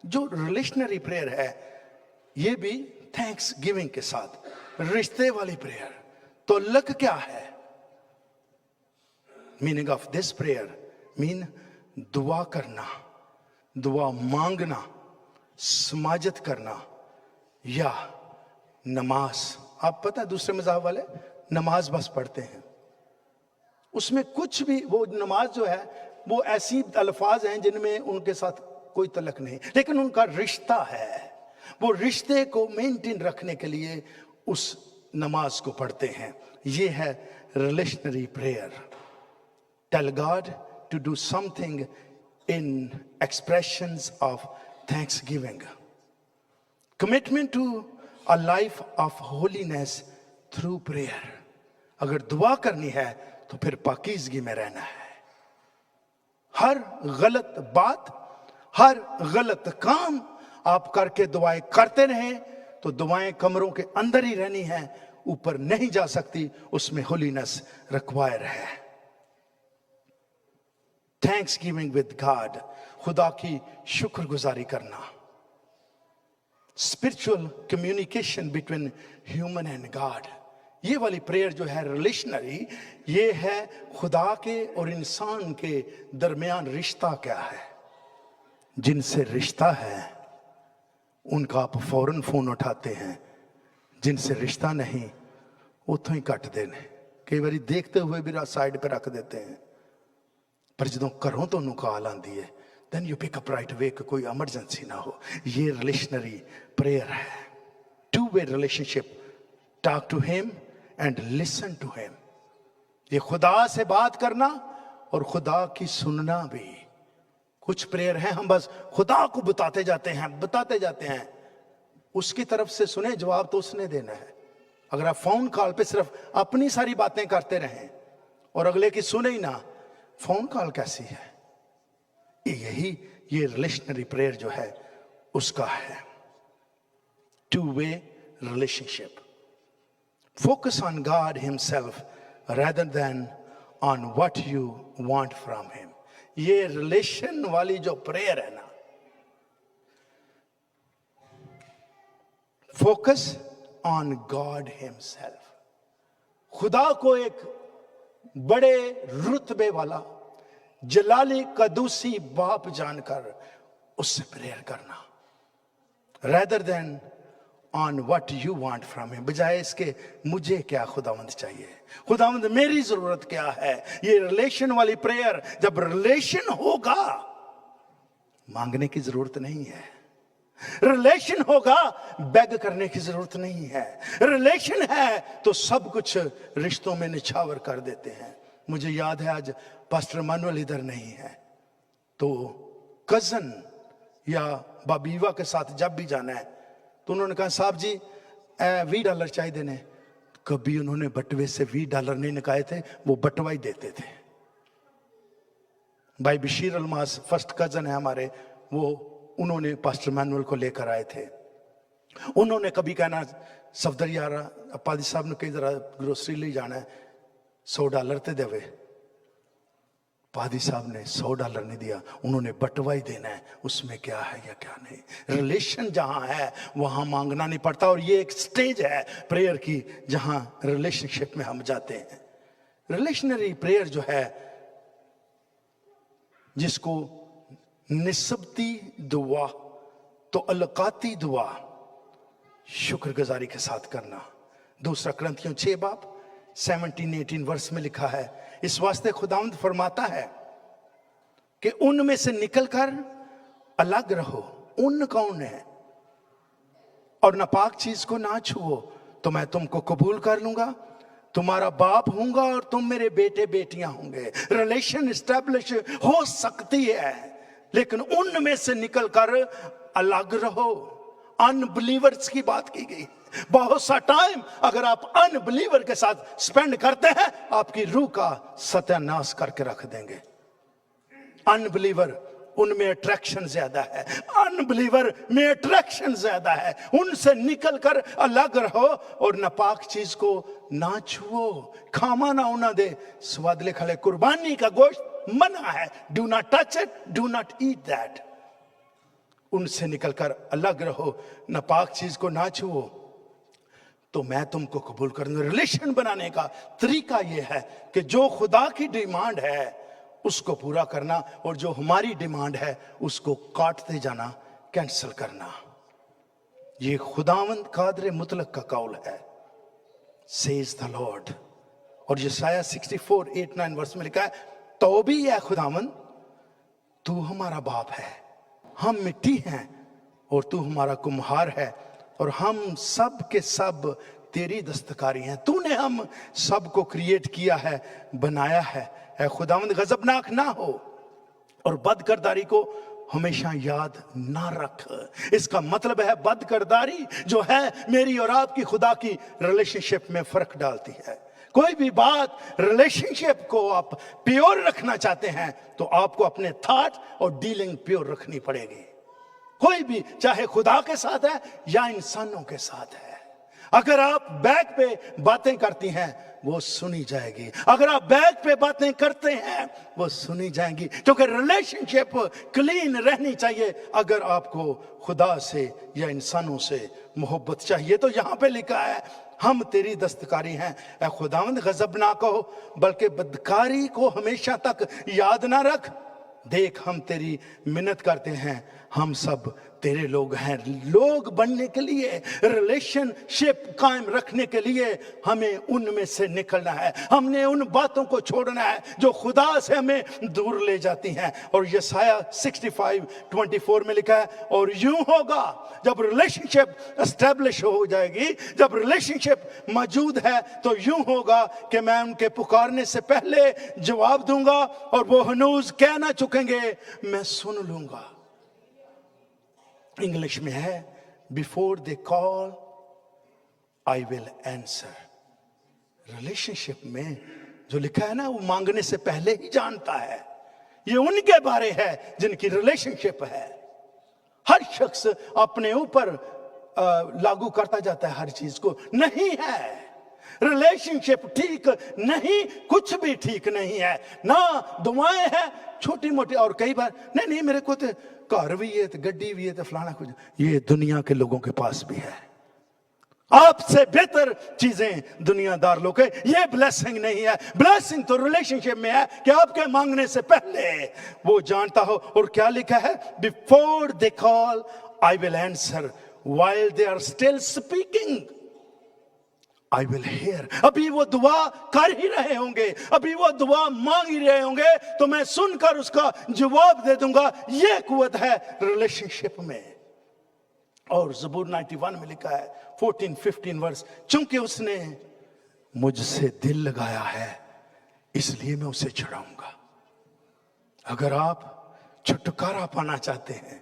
जो रिलेशनरी प्रेयर है ये भी थैंक्स गिविंग के साथ, रिश्ते वाली प्रेयर। तो लग क्या है? Meaning of this prayer mean दुआ करना, दुआ मांगना, समाजत करना या नमाज। आप पता है दूसरे मज़हब वाले नमाज बस पढ़ते हैं, उसमें कुछ भी, वो नमाज जो है वो ऐसी अल्फाज हैं जिनमें उनके साथ कोई तलक नहीं, लेकिन उनका रिश्ता है। वो रिश्ते को मेंटेन रखने के लिए उस नमाज को पढ़ते हैं। ये है relational prayer. Tell God to do something in expressions of thanksgiving. Commitment to a life of holiness through prayer. अगर दुआ करनी है तो फिर पाकीज़गी में रहना है। हर गलत बात, हर गलत काम आप करके दुआएं करते रहें तो दुआएं कमरों के अंदर ही रहनी है, ऊपर नहीं जा सकती, उसमें होलीनेस रिक्वायर है। थैंक्स गिविंग विद गॉड, खुदा की शुक्रगुजारी करना। Spiritual communication between human and God. ये वाली प्रेयर जो है रिलेशनरी, ये है खुदा के और इंसान के दरमियान रिश्ता क्या है। जिनसे रिश्ता है उनका आप फौरन फोन उठाते हैं, जिनसे रिश्ता नहीं उतों ही कट देने। कई बार देखते हुए भी साइड पे रख देते हैं, पर जो घरों तो कॉल आती है then you pick up right way, कोई एमरजेंसी ना हो। ये रिलेशनरी प्रेयर है। Two way relationship, talk to him and listen to him. ये खुदा से बात करना और खुदा की सुनना भी। कुछ प्रेयर है हम बस खुदा को बताते जाते हैं, उसकी तरफ से सुने, जवाब तो उसने देना है। अगर आप फोन कॉल पे सिर्फ अपनी सारी बातें करते रहें और अगले की सुने ही ना, फोन कॉल कैसी है? ये रिलेशनरी प्रेयर जो है उसका है। Two way relationship. Focus on God himself rather than on what you want from him. ये रिलेशन वाली जो प्रेयर है ना, फोकस ऑन गॉड हिमसेल्फ। खुदा को एक बड़े रुतबे वाला जलाली कदूसी बाप जानकर उससे प्रेयर करना, rather than on what you want from him, बजाय इसके मुझे क्या खुदावंद चाहिए, खुदावंद मेरी जरूरत क्या है। ये रिलेशन वाली प्रेयर, जब रिलेशन होगा मांगने की जरूरत नहीं है, रिलेशन होगा बेग करने की जरूरत नहीं है। रिलेशन है तो सब कुछ रिश्तों में निछावर कर देते हैं। मुझे याद है आज पास्टर मानुअल इधर नहीं है, तो कजन या बाबीवा के साथ जब भी जाना है तो उन्होंने कहा साहब जी $20 चाहिए देने। कभी उन्होंने बटवे से $20 नहीं निकाले थे, वो बटवा ही देते थे। भाई बशीर अलमास फर्स्ट कजन है हमारे, वो उन्होंने पास्टर मैनुअल को लेकर आए थे। उन्होंने कभी कहना सफदर यार पादी साहब ने कई जरा ग्रोसरी ले जाना है, $100 ते देवे। पादी साहब ने $100 नहीं दिया, उन्होंने बटवा ही देना है, उसमें क्या है या क्या नहीं। रिलेशन जहां है वहां मांगना नहीं पड़ता, और ये एक स्टेज है प्रेयर की जहां रिलेशनशिप में हम जाते हैं। रिलेशनरी प्रेयर जो है, जिसको निस्बती दुआ तो अलकाती दुआ शुक्रगुजारी के साथ करना। 2 कुरिन्थियों 6:17-18 वर्ष में लिखा है, इस वास्ते खुदावंद फरमाता है कि उनमें से निकलकर अलग रहो। उन कौन है? और नापाक चीज को ना छुओ, तो मैं तुमको कबूल कर लूंगा, तुम्हारा बाप हूंगा और तुम मेरे बेटे बेटियां होंगे। रिलेशन एस्टैब्लिश हो सकती है, लेकिन उनमें से निकलकर अलग रहो। अनबिलीवर्स की बात की गई। बहुत सा टाइम अगर आप अनबिलीवर के साथ स्पेंड करते हैं, आपकी रूह का सत्यानाश करके रख देंगे। अनबिलीवर, उनमें अट्रैक्शन ज्यादा है, अनबिलीवर में अट्रैक्शन ज्यादा है। उनसे निकलकर अलग रहो और नापाक चीज को ना छुओ, खामा ना उना दे। स्वादले खले कुर्बानी का गोश्त मना है, do not touch it, do not eat that. उनसे निकलकर अलग रहो, नापाक चीज को ना छुओ, तो मैं तुमको कबूल करूंगा। रिलेशन बनाने का तरीका यह है कि जो खुदा की डिमांड है उसको पूरा करना, और जो हमारी डिमांड है उसको काटते जाना, कैंसिल करना। ये खुदावंद कादर मुतलक का कौल है, सेज द लॉर्ड। और यशायाह 64:8-9 वर्ष में लिखा है, तो भी है खुदावंद, तू हमारा बाप है, हम मिट्टी हैं और तू हमारा कुम्हार है, और हम सब के सब तेरी दस्तकारी हैं। तूने हम सबको क्रिएट किया है, बनाया है। ऐ खुदावंद गजबनाक ना हो और बदकरदारी को हमेशा याद ना रख। इसका मतलब है बदकरदारी जो है मेरी और आपकी खुदा की रिलेशनशिप में फर्क डालती है। कोई भी बात रिलेशनशिप को आप प्योर रखना चाहते हैं तो आपको अपने थॉट और डीलिंग प्योर रखनी पड़ेगी। कोई भी, चाहे खुदा के साथ है या इंसानों के साथ है। अगर आप बैक पे बातें करती हैं वो सुनी जाएगी, अगर आप बैक पे बातें करते हैं वो सुनी जाएंगी, क्योंकि रिलेशनशिप क्लीन रहनी चाहिए। अगर आपको खुदा से या इंसानों से मोहब्बत चाहिए तो यहां पे लिखा है, हम तेरी दस्तकारी हैं। ऐ खुदावंद गजब ना कहो, बल्कि बदकारी को हमेशा तक याद ना रख। देख, हम तेरी मिन्नत करते हैं, हम सब तेरे लोग हैं। लोग बनने के लिए, रिलेशनशिप कायम रखने के लिए हमें उनमें से निकलना है। हमने उन बातों को छोड़ना है जो खुदा से हमें दूर ले जाती हैं। और यशायाह 65:24 में लिखा है, और यूं होगा जब रिलेशनशिप एस्टेब्लिश हो जाएगी, जब रिलेशनशिप मौजूद है तो यूं होगा कि मैं उनके पुकारने से पहले जवाब दूंगा, और वो हनूज कह ना चुकेंगे, मैं सुन लूंगा। इंग्लिश में है, before they call I will answer. Relationship में जो लिखा है ना, वो मांगने से पहले ही जानता है। ये उनके बारे है जिनकी रिलेशनशिप है। हर शख्स अपने ऊपर लागू करता जाता है हर चीज को। नहीं है रिलेशनशिप ठीक नहीं, कुछ भी ठीक नहीं है ना। दुआएं हैं छोटी मोटी, और कई बार नहीं मेरे को तो कार भी है, तो गड्डी भी है, तो फलाना कुछ। ये दुनिया के लोगों के पास भी है। आपसे बेहतर चीजें दुनियादार लोग है। ये ब्लेसिंग नहीं है। ब्लेसिंग तो रिलेशनशिप में है कि आपके मांगने से पहले वो जानता हो। और क्या लिखा है, before they call I will answer while they are still speaking I will hear. अभी वो दुआ कर ही रहे होंगे, अभी वो दुआ मांग ही रहे होंगे, तो मैं सुनकर उसका जवाब दे दूंगा। ये कुव्वत है रिलेशनशिप में। और ज़बूर 91 में लिखा है 14-15 वर्ष, चूंकि उसने मुझसे दिल लगाया है इसलिए मैं उसे छुड़ाऊंगा। अगर आप छुटकारा पाना चाहते हैं,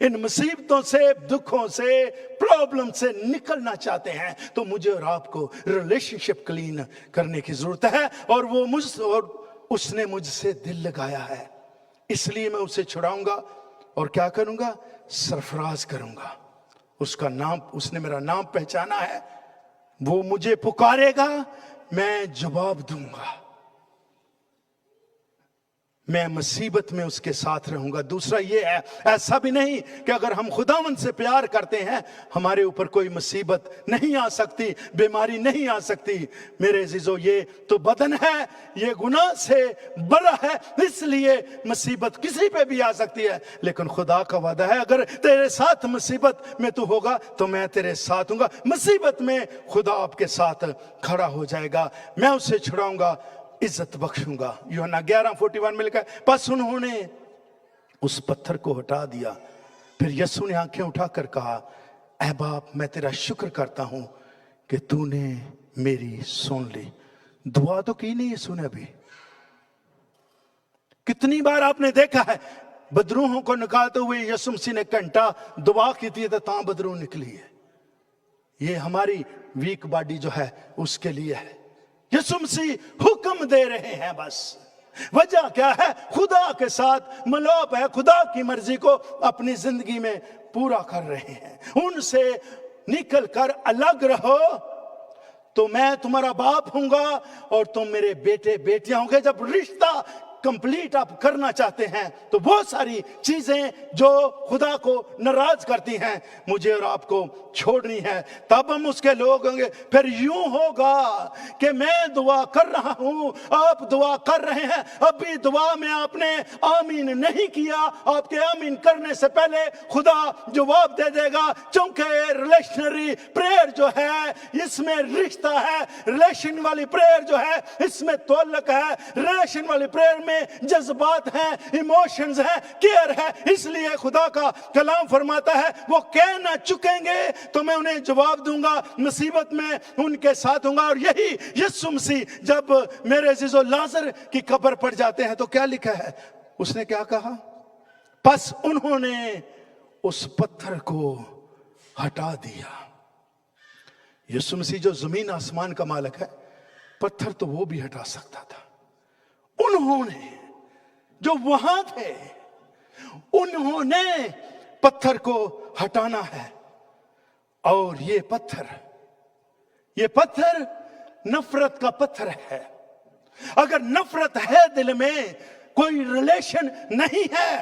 इन मुसीबतों से, दुखों से, प्रॉब्लम से निकलना चाहते हैं, तो मुझे और आपको रिलेशनशिप क्लीन करने की जरूरत है। और उसने मुझसे दिल लगाया है इसलिए मैं उसे छुड़ाऊंगा। और क्या करूंगा, सरफराज करूंगा। उसका नाम, उसने मेरा नाम पहचाना है, वो मुझे पुकारेगा, मैं जवाब दूंगा। मैं मुसीबत में उसके साथ रहूंगा। दूसरा ये है, ऐसा भी नहीं कि अगर हम खुदावंद से प्यार करते हैं हमारे ऊपर कोई मुसीबत नहीं आ सकती, बीमारी नहीं आ सकती। मेरे अजीजों, ये तो बदन है, ये गुनाह से बड़ा है, इसलिए मुसीबत किसी पे भी आ सकती है। लेकिन खुदा का वादा है, अगर तेरे साथ मुसीबत में तू होगा तो मैं तेरे साथ हूंगा। मुसीबत में खुदा आपके साथ खड़ा हो जाएगा। मैं उसे छुड़ाऊंगा, इज्जत बख्शूंगा। यूहन्ना 11:41 में लिखा है, बस उन्होंने उस पत्थर को हटा दिया। फिर यीशु ने आंखें उठाकर कहा, ऐ बाप, मैं तेरा शुक्र करता हूं कि तूने मेरी सुन ली। दुआ तो की नहीं यीशु ने अभी। कितनी बार आपने देखा है बदरूहों को निकालते हुए यीशु मसीह ने घंटा दुआ की थी, तो बदरूह निकली है। ये हमारी वीक बॉडी जो है उसके लिए है। यीशु मसीह हुक्म दे रहे हैं बस। वजह क्या है, खुदा के साथ मिलाप है, खुदा की मर्जी को अपनी जिंदगी में पूरा कर रहे हैं। उनसे निकल कर अलग रहो तो मैं तुम्हारा बाप हूंगा और तुम मेरे बेटे बेटियां होंगे। जब रिश्ता कंप्लीट आप करना चाहते हैं तो वो सारी चीजें जो खुदा को नाराज करती हैं मुझे और आपको छोड़नी है, तब हम उसके लोग होंगे। फिर यूं होगा कि मैं दुआ कर रहा हूं, आप दुआ कर रहे हैं, अभी दुआ में आपने आमीन नहीं किया, आपके आमीन करने से पहले खुदा जवाब दे देगा, क्योंकि रिलेशनरी प्रेयर जो है इसमें रिश्ता है, रिलेशन वाली प्रेयर जो है इसमें तअल्लुक है, रिलेशन वाली प्रेयर में जज्बात हैं, इमोशंस हैं, केयर है। इसलिए खुदा का कलाम फरमाता है वो कह ना चुकेंगे तो मैं उन्हें जवाब दूंगा, मुसीबत में उनके साथ होऊंगा। और यही यीशु मसीह जब मेरे अजीजों लाजर की कब्र पर जाते हैं तो क्या लिखा है, उसने क्या कहा, बस उन्होंने उस पत्थर को हटा दिया। यीशु मसीह जो जमीन आसमान का मालिक है, पत्थर तो वो भी हटा सकता था। उन्होंने जो वहां थे उन्होंने पत्थर को हटाना है। और ये पत्थर नफरत का पत्थर है। अगर नफरत है दिल में, कोई रिलेशन नहीं है,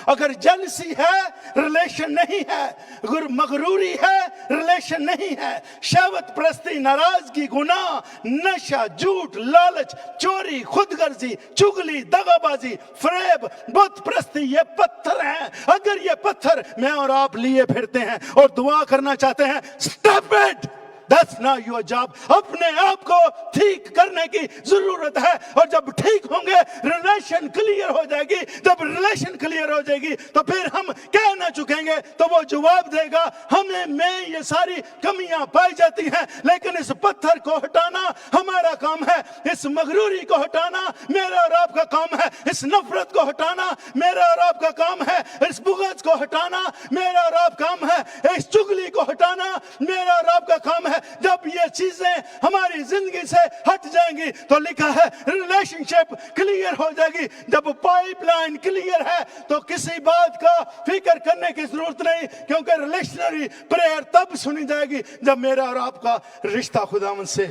अगर जलसी है रिलेशन नहीं है, अगर मगरूरी है रिलेशन नहीं है, शहवत परस्ती, नाराजगी, गुनाह, नशा, झूठ, लालच, चोरी, खुदगर्जी, चुगली, दगाबाजी, फरेब, बुत परस्ती, ये पत्थर हैं। अगर ये पत्थर मैं और आप लिए फिरते हैं और दुआ करना चाहते हैं, stop it, That's not your job। अपने आप को ठीक करने की जरूरत है। और जब ठीक होंगे रिलेशन क्लियर हो जाएगी। जब रिलेशन क्लियर हो जाएगी तो फिर हम कह ना चुकेंगे तो वो जवाब देगा हमें में ये सारी कमियां पाई जाती हैं, लेकिन इस पत्थर को हटाना हमारा काम है, इस मगरूरी को हटाना मेरा और आपका काम है, इस नफरत को हटाना मेरा और आपका काम है, इस बुग़्ज़ को हटाना मेरा और आपका काम है, इस चुगली को हटाना मेरा और आपका काम है। जब ये चीजें हमारी जिंदगी से हट जाएंगी तो लिखा है रिलेशनशिप क्लियर हो जाएगी। जब पाइपलाइन क्लियर है तो किसी बात का फिक्र करने की जरूरत नहीं, क्योंकि रिलेशनरी प्रेयर तब सुनी जाएगी जब मेरा और आपका रिश्ता खुदावंद से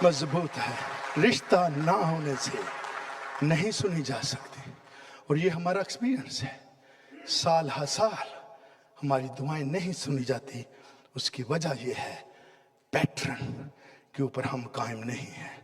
मजबूत है। रिश्ता ना होने से नहीं सुनी जा सकती। और ये हमारा एक्सपीरियंस है, साल हर साल हमारी दुआएं नहीं सुनी जाती। उसकी वजह यह है पैटर्न के ऊपर हम कायम नहीं हैं।